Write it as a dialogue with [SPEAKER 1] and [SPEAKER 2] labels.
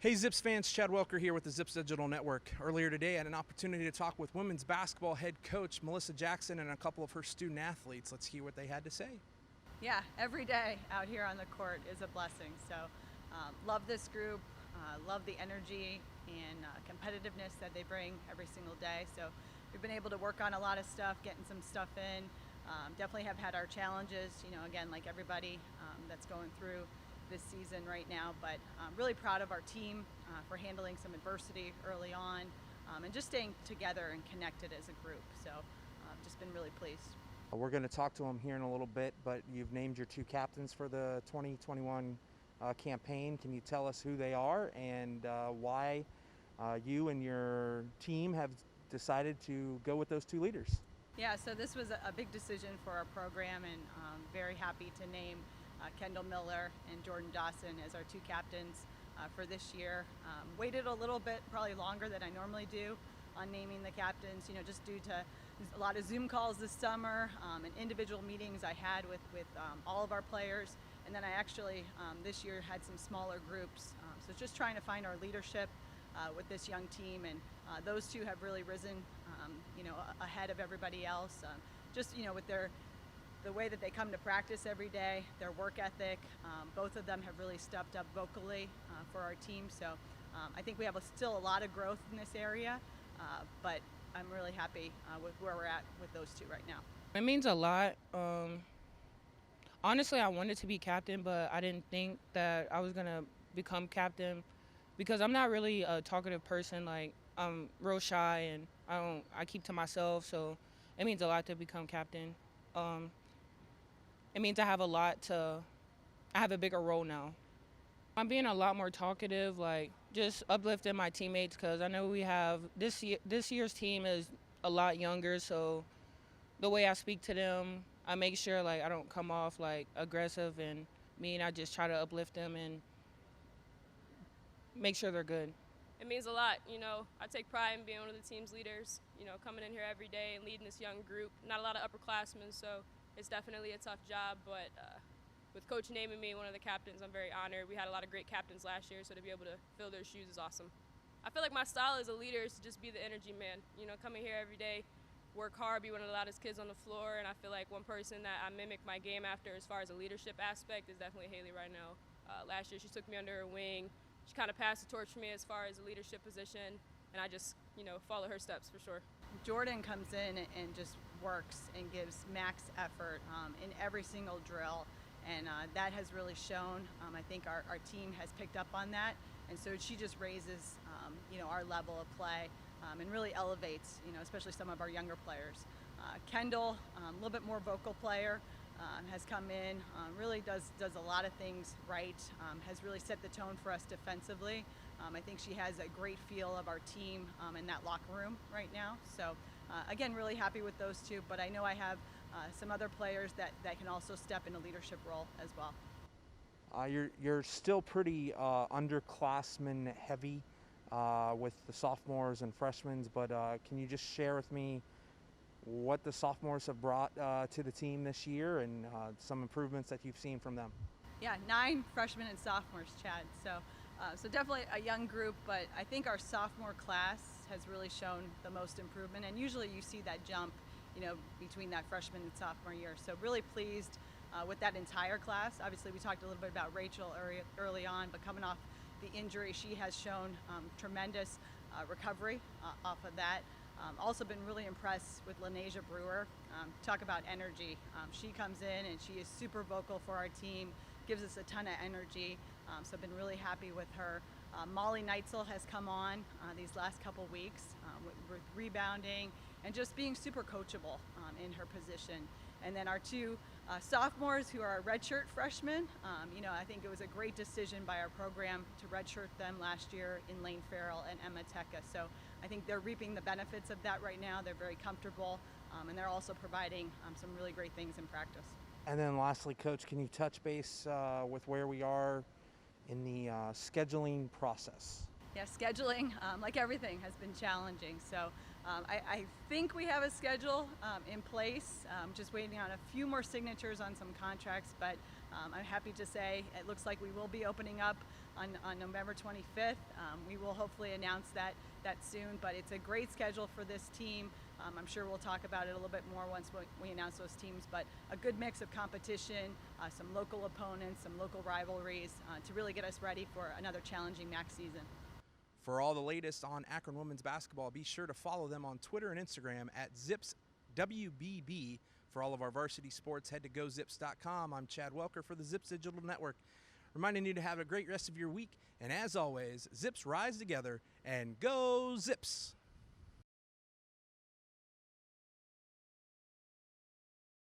[SPEAKER 1] Hey Zips fans, Chad Welker here with the Zips Digital Network. Earlier today I had an opportunity to talk with women's basketball head coach Melissa Jackson and a couple of her student athletes. Let's hear what they had to say.
[SPEAKER 2] Yeah, every day out here on the court is a blessing. So love this group, love the energy and competitiveness that they bring every single day. So we've been able to work on a lot of stuff, getting some stuff in. Definitely have had our challenges, again, like everybody that's going through this season right now, but really proud of our team for handling some adversity early on and just staying together and connected as a group. So just been really pleased.
[SPEAKER 1] We're going to talk to them here in a little bit, but you've named your two captains for the 2021 campaign. Can you tell us who they are and why you and your team have decided to go with those two leaders?
[SPEAKER 2] Yeah, so this was a big decision for our program, and very happy to name Kendall Miller and Jordan Dawson as our two captains for this year. Waited a little bit, probably longer than I normally do on naming the captains, just due to a lot of Zoom calls this summer and individual meetings I had with all of our players. And then I actually this year had some smaller groups. So just trying to find our leadership with this young team, and those two have really risen, ahead of everybody else. Just with the way that they come to practice every day, their work ethic, both of them have really stepped up vocally for our team. So I think we have still a lot of growth in this area, but I'm really happy with where we're at with those two right now.
[SPEAKER 3] It means a lot. Honestly, I wanted to be captain, but I didn't think that I was going to become captain because I'm not really a talkative person. Like, I'm real shy and I keep to myself, so it means a lot to become captain. It means I have a bigger role now. I'm being a lot more talkative, like just uplifting my teammates, because I know we have this year's team is a lot younger, so the way I speak to them, I make sure like I don't come off like aggressive and mean. I just try to uplift them and make sure they're good.
[SPEAKER 4] It means a lot, I take pride in being one of the team's leaders, coming in here every day and leading this young group. Not a lot of upperclassmen, so it's definitely a tough job, but with Coach naming me one of the captains, I'm very honored. We had a lot of great captains last year, so to be able to fill their shoes is awesome. I feel like my style as a leader is to just be the energy man, coming here every day, work hard, be one of the loudest kids on the floor, and I feel like one person that I mimic my game after as far as a leadership aspect is definitely Haley right now. Last year she took me under her wing. She kind of passed the torch for me as far as a leadership position, and I just, follow her steps for sure.
[SPEAKER 2] Jordan comes in and just works and gives max effort in every single drill, and that has really shown. I think our team has picked up on that, and so she just raises, our level of play and really elevates, especially some of our younger players. Kendall, a little bit more vocal player. Has come in, really does a lot of things right, has really set the tone for us defensively. I think she has a great feel of our team in that locker room right now. So again, really happy with those two, but I know I have some other players that can also step in a leadership role as well.
[SPEAKER 1] You're still pretty underclassmen heavy with the sophomores and freshmen, but can you just share with me what the sophomores have brought to the team this year and some improvements that you've seen from them?
[SPEAKER 2] Yeah, 9 freshmen and sophomores, Chad. So definitely a young group, but I think our sophomore class has really shown the most improvement. And usually you see that jump, between that freshman and sophomore year. So really pleased with that entire class. Obviously, we talked a little bit about Rachel early on, but coming off the injury, she has shown tremendous recovery off of that. Also been really impressed with Lynesia Brewer. Talk about energy. She comes in and she is super vocal for our team, gives us a ton of energy. So been really happy with her. Molly Neitzel has come on these last couple weeks with rebounding and just being super coachable in her position. And then our two sophomores who are redshirt freshmen, I think it was a great decision by our program to redshirt them last year in Lane Farrell and Emma Tecca. So I think they're reaping the benefits of that right now. They're very comfortable, and they're also providing some really great things in practice.
[SPEAKER 1] And then lastly, Coach, can you touch base with where we are in the scheduling process?
[SPEAKER 2] Yeah, scheduling, like everything, has been challenging. So I think we have a schedule in place. Just waiting on a few more signatures on some contracts, but I'm happy to say it looks like we will be opening up on November 25th. We will hopefully announce that soon, but it's a great schedule for this team. I'm sure we'll talk about it a little bit more once we announce those teams, but a good mix of competition, some local opponents, some local rivalries to really get us ready for another challenging MAC season.
[SPEAKER 1] For all the latest on Akron women's basketball, be sure to follow them on Twitter and Instagram at ZipsWBB. For all of our varsity sports, head to GoZips.com. I'm Chad Welker for the Zips Digital Network, reminding you to have a great rest of your week. And as always, Zips rise together and go Zips!